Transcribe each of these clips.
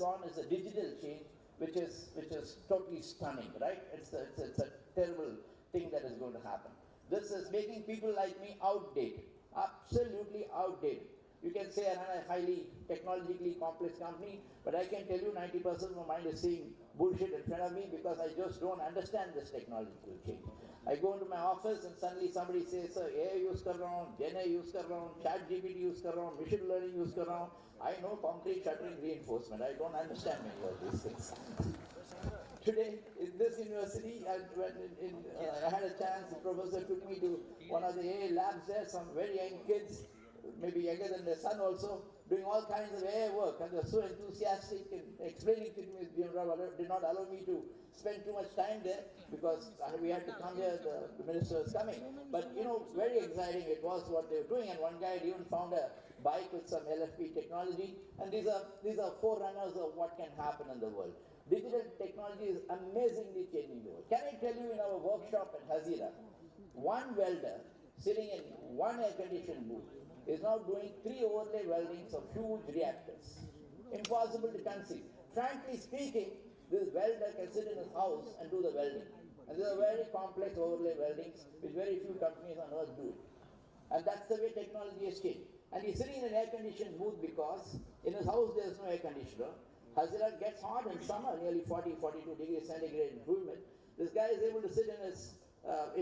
this on is a digital change, which is totally stunning, right? It's a terrible thing that is going to happen. This is making people like me outdated, absolutely outdated. You can say I run a highly technologically complex company, but I can tell you 90% of my mind is seeing bullshit in front of me because I just don't understand this technological change. I go into my office and suddenly somebody says, sir, AI use kar raha hoon, Gen AI use kar raha hoon, Chat GPT use kar raha hoon, machine learning use kar raha hoon. I know concrete shuttering reinforcement. I don't understand many of these things. Today, in this university, I had a chance, the professor took me to one of the AI labs there, some very young kids, maybe younger than their son also, doing all kinds of AI work, and they were so enthusiastic in explaining to me, did not allow me to spend too much time there, because we had to come here, the minister was coming. But, you know, very exciting it was what they were doing, and one guy had even found a bike with some LFP technology, and these are forerunners of what can happen in the world. Digital technology is amazingly changing the world. Can I tell you, in our workshop at Hazira, one welder sitting in one air-conditioned booth is now doing 3 overlay weldings of huge reactors. Impossible to conceive. Frankly speaking, this welder can sit in his house and do the welding. And these are very complex overlay weldings which very few companies on earth do. And that's the way technology has changed. And he's sitting in an air-conditioned booth because in his house there is no air conditioner. Hazira gets hot in summer, nearly 40, 42 degrees centigrade improvement. This guy is able to sit in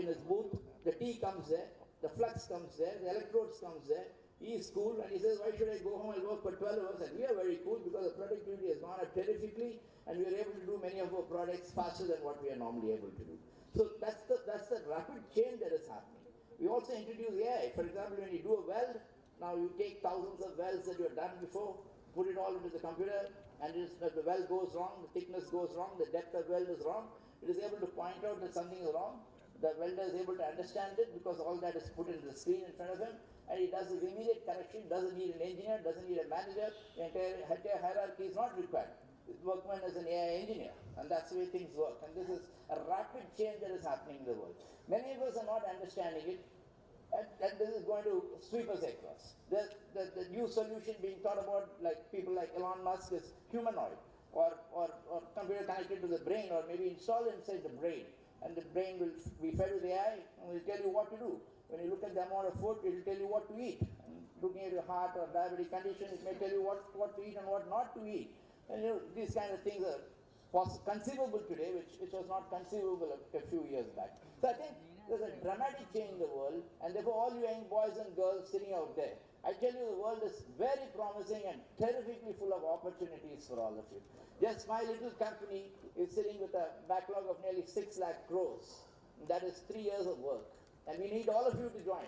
his booth, the tea comes there, the flux comes there, the electrodes comes there. He is cool and he says, why should I go home and work for 12 hours? And we are very cool because the productivity has gone up terrifically and we are able to do many of our products faster than what we are normally able to do. So that's the rapid change that is happening. We also introduce AI. For example, when you do a weld, now you take thousands of welds that you have done before, put it all into the computer, and if the weld goes wrong, the thickness goes wrong, the depth of weld is wrong, it is able to point out that something is wrong. The welder is able to understand it because all that is put into the screen in front of him, and he does his immediate correction, doesn't need an engineer, doesn't need a manager, the entire hierarchy is not required. The workman is an AI engineer, and that's the way things work. And this is a rapid change that is happening in the world. Many of us are not understanding it, and this is going to sweep us across. The new solution being thought about, like people like Elon Musk, is humanoid, or computer connected to the brain, or maybe installed inside the brain. And the brain will be fed with AI and will tell you what to do. When you look at the amount of food, it will tell you what to eat. And looking at your heart or diabetic condition, it may tell you what to eat and what not to eat. And you know, these kind of things are conceivable today, which was not conceivable a few years back. So I think there's a dramatic change in the world, and therefore all you young boys and girls sitting out there, I tell you, the world is very promising and terrifically full of opportunities for all of you. Just my little company is sitting with a backlog of nearly 6 lakh crores. That is 3 years of work. And we need all of you to join.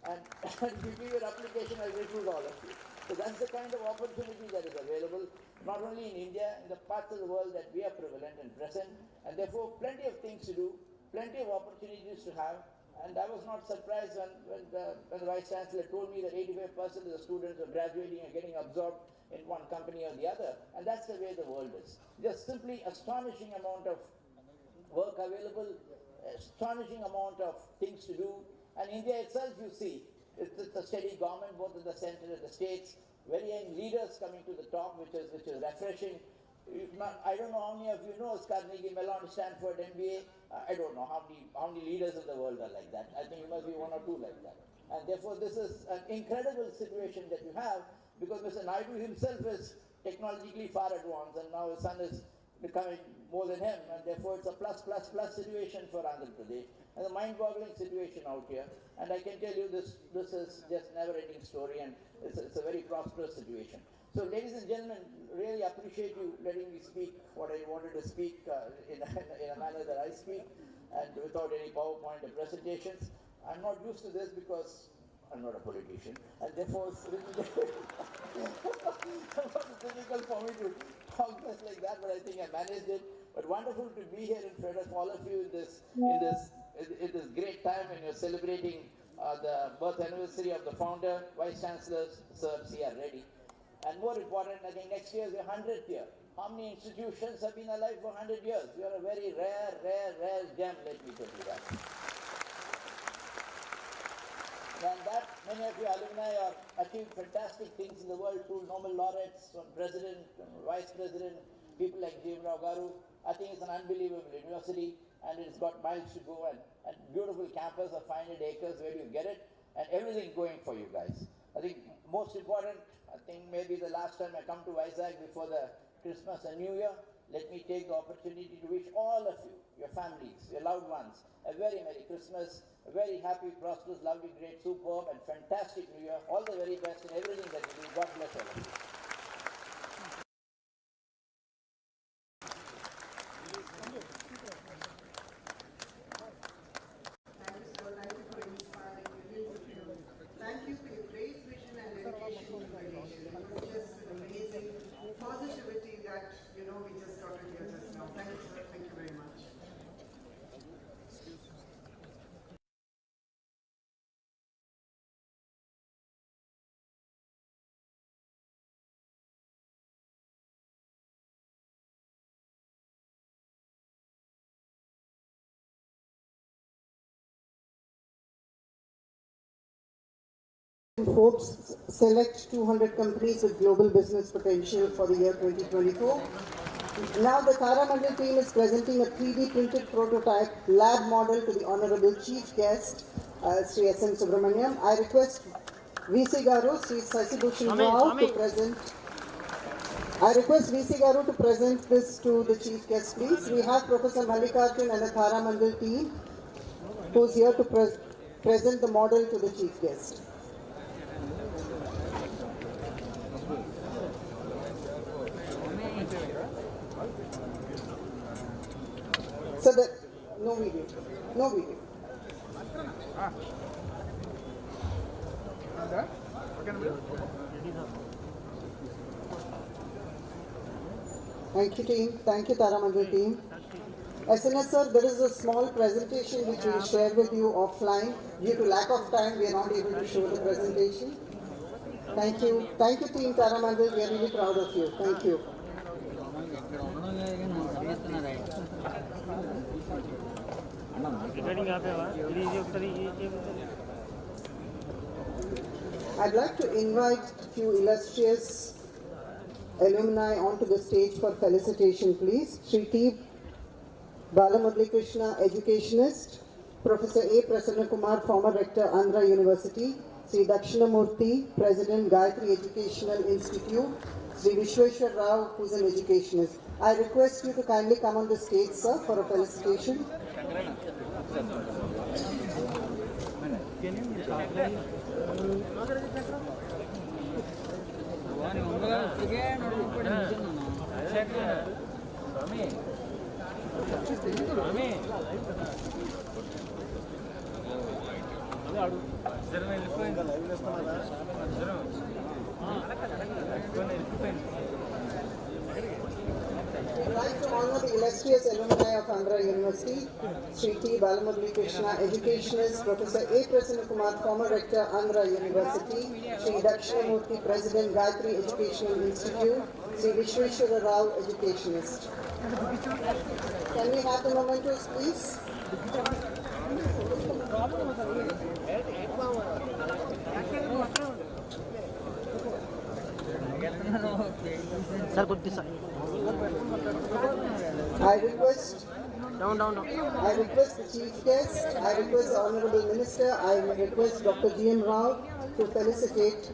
And if you give your application, I'll recruit all of you. So that's the kind of opportunity that is available, not only in India, in the parts of the world that we are prevalent and present, and therefore plenty of things to do, plenty of opportunities to have. And I was not surprised when the Vice Chancellor told me that 85% of the students are graduating and getting absorbed in one company or the other. And that's the way the world is. Just simply astonishing amount of work available, astonishing amount of things to do. And India itself, you see, it's a steady government, both in the center and the states, very young leaders coming to the top, which is refreshing. I don't know how many of you know Carnegie Mellon, Stanford, MBA. I don't know how many leaders in the world are like that. I think you must be one or two like that. And therefore, this is an incredible situation that you have, because Mr. Naidu himself is technologically far advanced, and now his son is becoming more than him, and therefore it's a plus situation for Andhra Pradesh, and a mind-boggling situation out here. And I can tell you this is just never-ending story, and it's a very prosperous situation. So, ladies and gentlemen, really appreciate you letting me speak what I wanted to speak in a manner that I speak, and without any PowerPoint or presentations. I'm not used to this because I'm not a politician, and therefore it's difficult for me to talk just like that, but I think I managed it. But wonderful to be here in front of all of you in this great time when you're celebrating the birth anniversary of the founder, Vice Chancellor Sir C.R. Reddy. And more important, I think next year is your 100th year. How many institutions have been alive for 100 years? You are a very rare gem, let me tell you that. than that, many of you alumni are achieved fantastic things in the world through Nobel laureates, from president, vice president, people like J. Rao Garu. I think it's an unbelievable university, and it's got miles to go, and beautiful campus of 500 acres where you get it, and everything going for you guys. I think most important, I think maybe the last time I come to Vizag before the Christmas and New Year, let me take the opportunity to wish all of you, your families, your loved ones, a very Merry Christmas, a very happy, prosperous, lovely, great, superb, and fantastic New Year. All the very best in everything that you do. God bless all of you. Thank you for your great vision and dedication to the nation. It was just an amazing positivity that, we just got to hear just now. Thank you, sir. Thank you very much. Forbes select 200 companies with global business potential for the year 2024. Now the Taramandal team is presenting a 3D printed prototype lab model to the Honorable Chief Guest, Sri S. N. Subramaniam. I request VC Garu, Sri Sasibhushan Rao to present. I request VC Garu to present this to the Chief Guest, please. We have Professor Mallikarjun and the Taramandal team who's here to present the model to the Chief Guest. So that, no video. Thank you, team. Thank you, Taramandal team. SNS sir, there is a small presentation which we will share with you offline. Due to lack of time, we are not able to show the presentation. Thank you. Thank you, team Taramandal. We are really proud of you. Thank you. I'd like to invite a few illustrious alumni onto the stage for felicitation, please. Sri T. Balamurali Krishna, educationist. Professor A. Prasanna Kumar, former rector, Andhra University. Sri Dakshinamurthy, President, Gayatri Educational Institute. Sri Vishweshwar Rao, who's an educationist. I request you to kindly come on the stage, sir, for a felicitation. I'd like to honor the illustrious alumni of Andhra University, Sri T. Balamurali Krishna, educationist, Professor A. Prasanna Kumar, former rector, Andhra University, Sri Dakshinamurthy, President, Gayatri Educational Institute, Sri Vishweshwara Rao, educationist. Can we have the mementos, please? I request I request the Chief Guest, I request the Honorable Minister, I request Dr. G.M. Rao to felicitate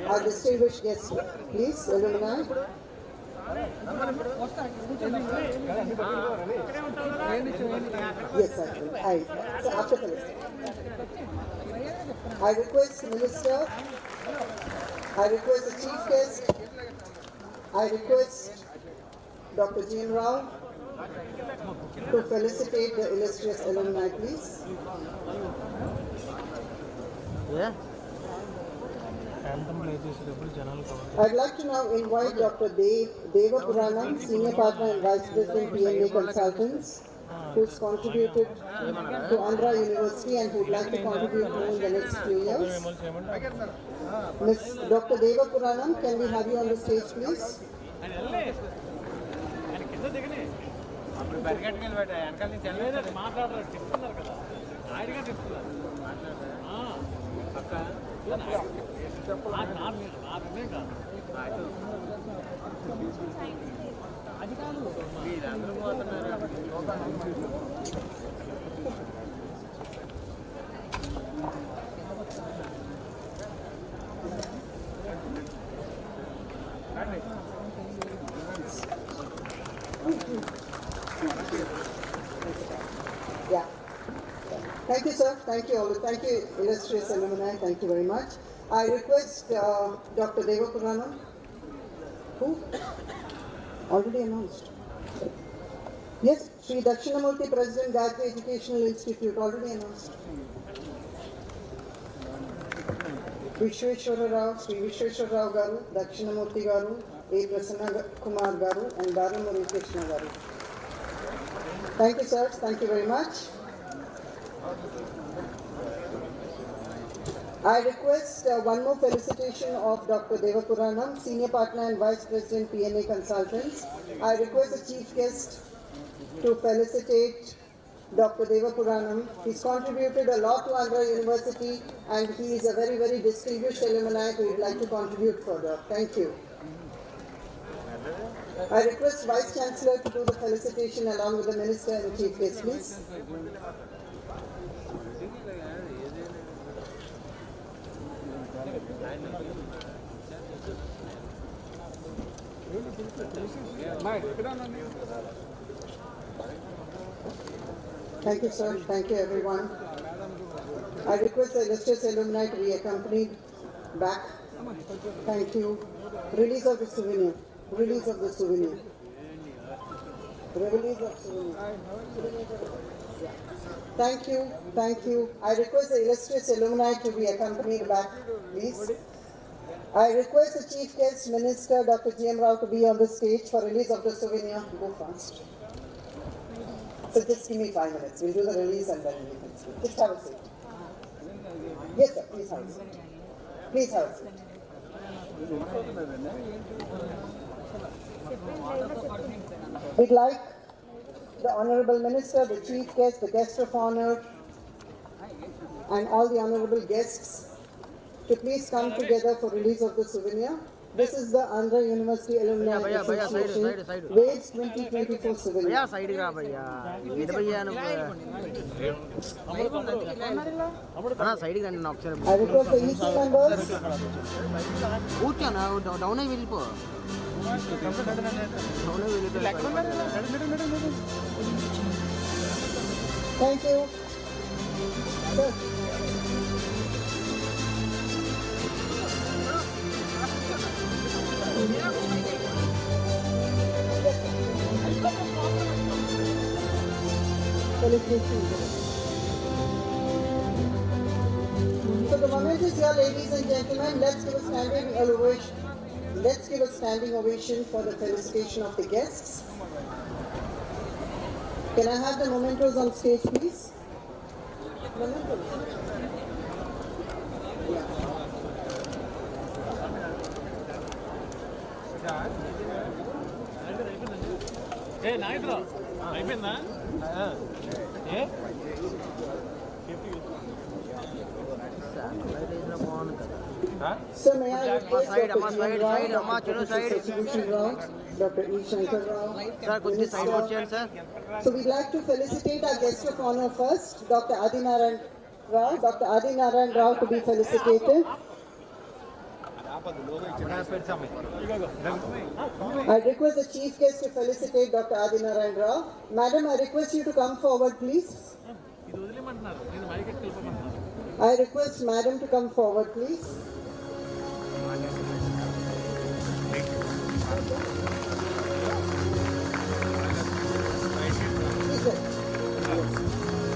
our distinguished guests. Please, alumni. Yes, sir. So after felicitation. I request the Minister, I request the Chief Guest, I request Dr. G.M. Rao to felicitate the illustrious alumni, please. Yeah. I'd like to now invite Dr. Deva Puranam, Senior Partner and Vice President, PMA Consultants, who's contributed to Andhra University and who'd like to contribute more in the next few years. Ms. Dr. Deva Puranam, can we have you on the stage, please? Yeah. Thank you, sir. Thank you all. Thank you, illustrious alumni. Thank you very much. I request Dr. Devapuranam, who already announced. Yes, Sri Dakshinamurthy, President, Gayatri Educational Institute, already announced. Vishweshwara Rao, Sri Vishweshwara Rao Garu, Dakshinamurthy Garu, A. Prasanna Kumar Garu, and Daramuri Krishna Garu. Thank you, sirs. Thank you very much. I request one more felicitation of Dr. Devapuranam, Senior Partner and Vice President, PNA Consultants. I request the Chief Guest to felicitate Dr. Devapuranam. He's contributed a lot to Andhra University and he is a very, very distinguished alumni who would like to contribute further. Thank you. I request Vice Chancellor to do the felicitation along with the Minister and the Chief Guest, please. Thank you, sir. Thank you, everyone. I request the illustrious alumni to be accompanied back. Thank you. Release of the souvenir. Release of the souvenir. Release of souvenir. Thank you. Thank you. I request the illustrious alumni to be accompanied back, please. I request the Chief Guest Minister, Dr. G.M. Rao, to be on the stage for release of the souvenir. Go fast. So just give me 5 minutes. We'll do the release and then we can speak. Just have a seat. Yes, sir. Please have a seat. Please have a seat. We'd like the Honorable Minister, the Chief Guest, the Guest of Honor, and all the honorable guests to please come together for release of the souvenir. This is the Andhra University Alumni Association Waves 2024 souvenir. I request the EC members. Thank you. Sir. So the moment is here, ladies and gentlemen. Let's give a standing ovation. Let's give a standing ovation for the felicitation of the guests. Can I have the mementos on stage, please? Mementos. Hey, Naidra. Ayipinda? Eh? So may I request Dr. G.M. Rao, Dr. Satyabhushan Rao, Dr. E. Shankar Rao, Minister. So we'd like to felicitate our guest of honor first, Dr. Adinarayan Rao. Dr. Adinarayan Rao to be felicitated. I request the Chief Guest to felicitate Dr. Adinarayan Rao. Madam, I request you to come forward, please. I request Madam to come forward, please.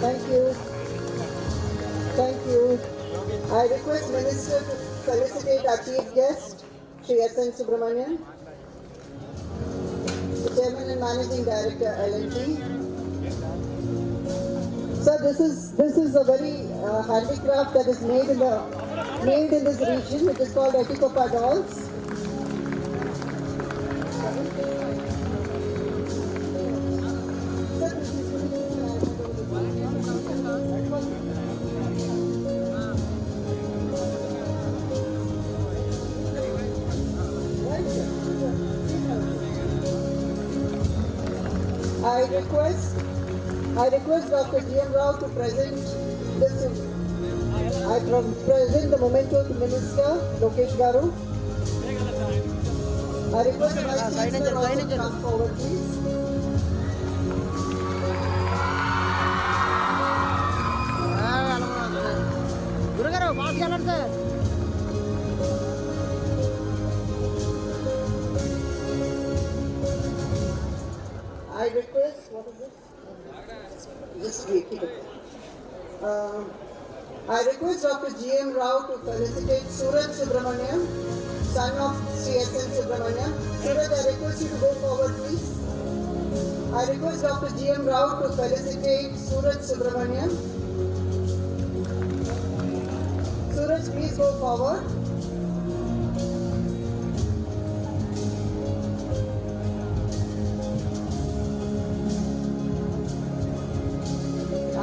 Thank you. Thank you. I request Minister to felicitate our Chief Guest, Shri S.N. Subramanian, the Chairman and Managing Director, L&T. So this is a very handicraft that is made in this region. It is called Etikopa dolls. I request Dr. G.M. Rao to present this. I present the memento to Minister Lokesh Garu. I request the Vice Chancellor also to come forward, please. గురుగారు బాగా sir I request, what is this? Just wait, keep it. I request Dr. G.M. Rao to felicitate Suraj Subramaniam, son of C.S.N. Subramaniam. Suraj, I request you to go forward, please. I request Dr. G.M. Rao to felicitate Suraj Subramaniam. Suraj, please go forward.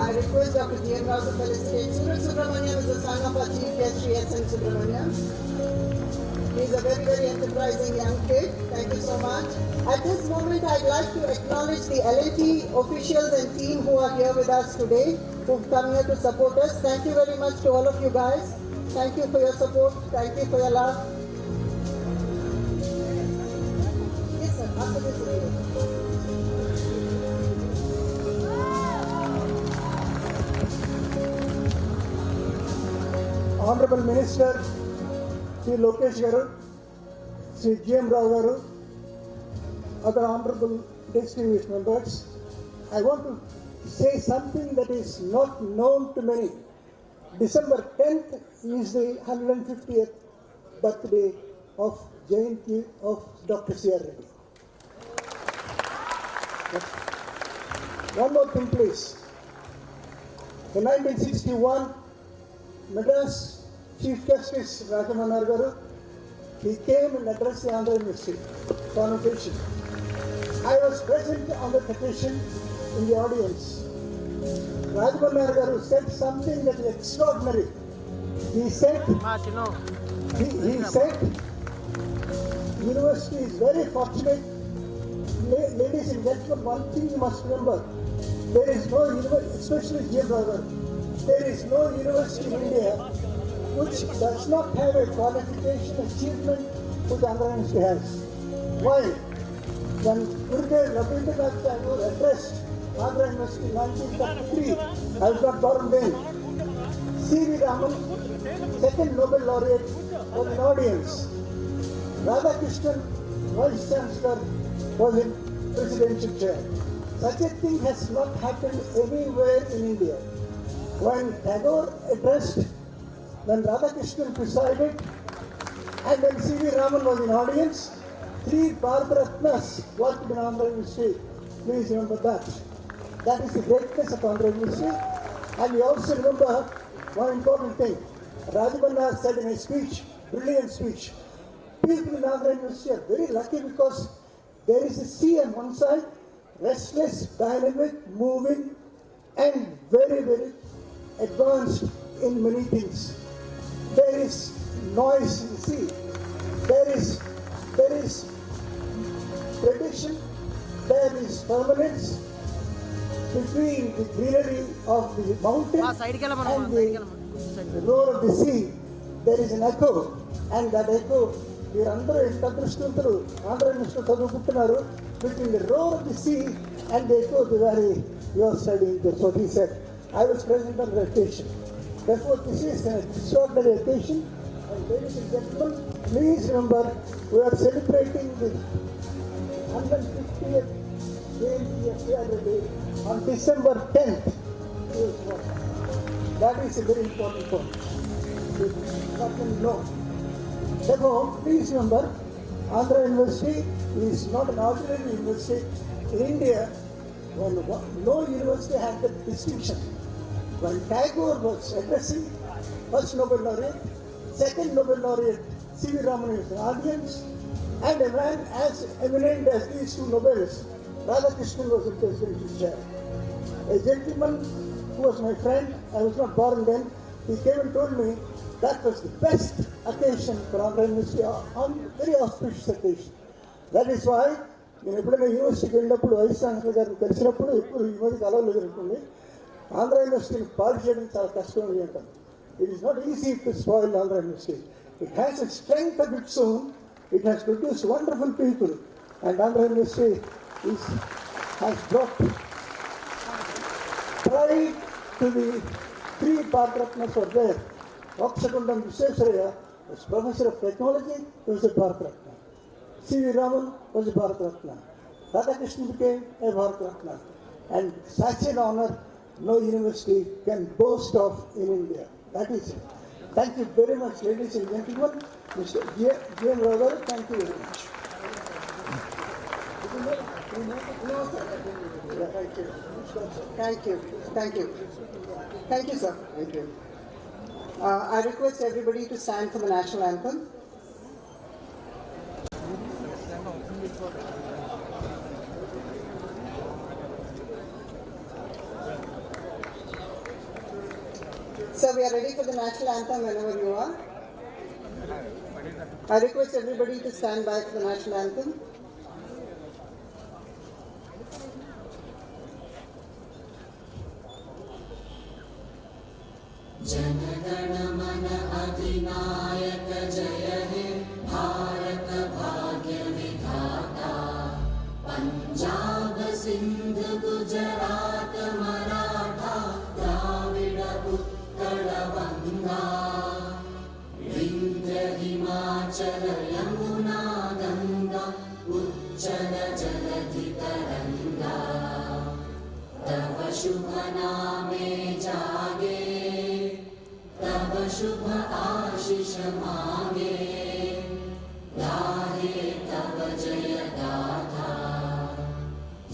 I request Dr. G.M. Rao to felicitate Suraj Subramaniam is the son of our Chief Guest, Sri S.N. Subramaniam. He is a very, very enterprising young kid. Thank you so much. At this moment, I'd like to acknowledge the L&T officials and team who are here with us today, who've come here to support us. Thank you very much to all of you guys. Thank you for your support. Thank you for your love. Yes, sir. After this video. Honorable Minister Sri Lokesh Garu, Sri G.M. Rao Garu, other honorable distinguished members, I want to say something that is not known to many. December 10th is the 150th birthday of Jayanti of Dr. C.R. Reddy. One more thing, please. In 1961, Madras Chief Justice Rajamanar Garu, he came and addressed the Andhra University convocation. I was present on the petition in the audience. Rajamanar Garu said something that is extraordinary. He said, university is very fortunate. Ladies and gentlemen, one thing you must remember, there is no university, especially G.M. Rao, there is no university in India which does not have a qualification achievement which Andhra University has. Why? When Gurudev Rabindranath Tagore addressed Andhra University in 1933, I was not born then. C.V. Raman, second Nobel laureate, was in audience. Radhakrishnan, Vice Chancellor, was in presidential chair. Such a thing has not happened anywhere in India. When Tagore addressed, when Radhakrishnan presided, and when C.V. Raman was in audience, 3 Bharat Ratnas worked in Andhra University. Please remember that. That is the greatness of Andhra University. And we also remember one important thing. Rajamanar said in a speech, brilliant speech, people in Andhra University are very lucky because there is a sea on one side, restless, dynamic, moving, and very, very advanced in many things. There is noise in the sea. There is tradition. There is permanence between the greenery of the mountain and the roar of the sea. There is an echo, and that echo, between the roar of the sea and the echo of the valley you are studying. That's what he said. I was present on the occasion. Therefore, this is an extraordinary occasion. And ladies and gentlemen, please remember, we are celebrating the 150th day on December 10th. That is a very important point. You often know. Therefore, please remember, Andhra University is not an ordinary university. In India, no university had that distinction. When Tagore was addressing, first Nobel laureate, second Nobel laureate, C.V. Raman was in audience, and a man as eminent as these 2 Nobels, Radhakrishnan was in presidential chair. A gentleman who was my friend, I was not born then, he came and told me that was the best occasion for Andhra University, on very auspicious occasion. That is why నేను ఎప్పుడైనా యూనివర్సిటీకి వెళ్ళినప్పుడు vice chancellor గారిని కలిసినప్పుడు ఇప్పుడు ఈ మధ్య కలవలేదు అనుకోండి, ఆంధ్ర యూనివర్సిటీని పాడు చేయడం చాలా కష్టం అని అంటాను. It is not easy to spoil Andhra university. It has a strength of its own. It has produced wonderful people, and Andhra University has brought pride to the three Bharat Ratnas were there. Oxakundam Visvesvaraya was Professor of Technology, he was a Bharat Ratna. C.V. Raman was a Bharat Ratna. Radhakrishnan became a Bharat Ratna. And such an honor no university can boast of in India. That is it. Thank you very much, ladies and gentlemen. Mr. J.M. Rao, thank you very much. No, sir. Thank you. Thank you. Thank you. Thank you, sir. Thank you. I request everybody to stand for the national anthem. So we are ready for the national anthem whenever you are. I request everybody to stand by for the national anthem. जनगण मन अधिनायक जय हे भारत भाग्य विधाता पंजाब सिंध गुजरात मराठा द्राविड उत्कल गंगा विंध्य हिमाचल यमुना गंगा उज्जल जलधि तरंगा तव शुभ नामे जागे तब शुभ आशीष मांगे गाहे तब जय गाथा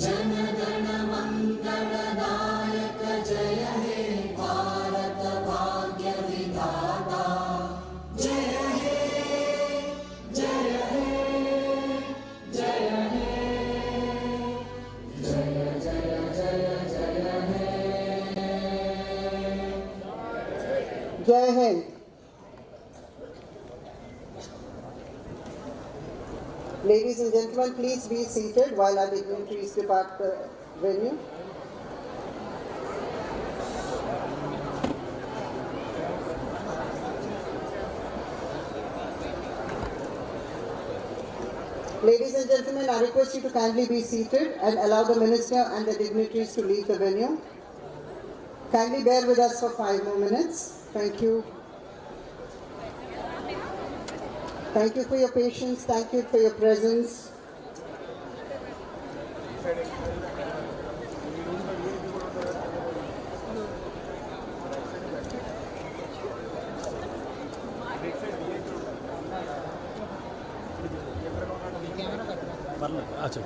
जन गण मंगलदायक जय हे भारत भाग्य विधाता जय हे जय हे जय हे जय जय जय जय हे Jai Hind. Ladies and gentlemen, please be seated while our dignitaries depart the venue. Ladies and gentlemen, I request you to kindly be seated and allow the minister and the dignitaries to leave the venue. Kindly bear with us for 5 more minutes. Thank you. Thank you for your patience. Thank you for your presence. अच्छा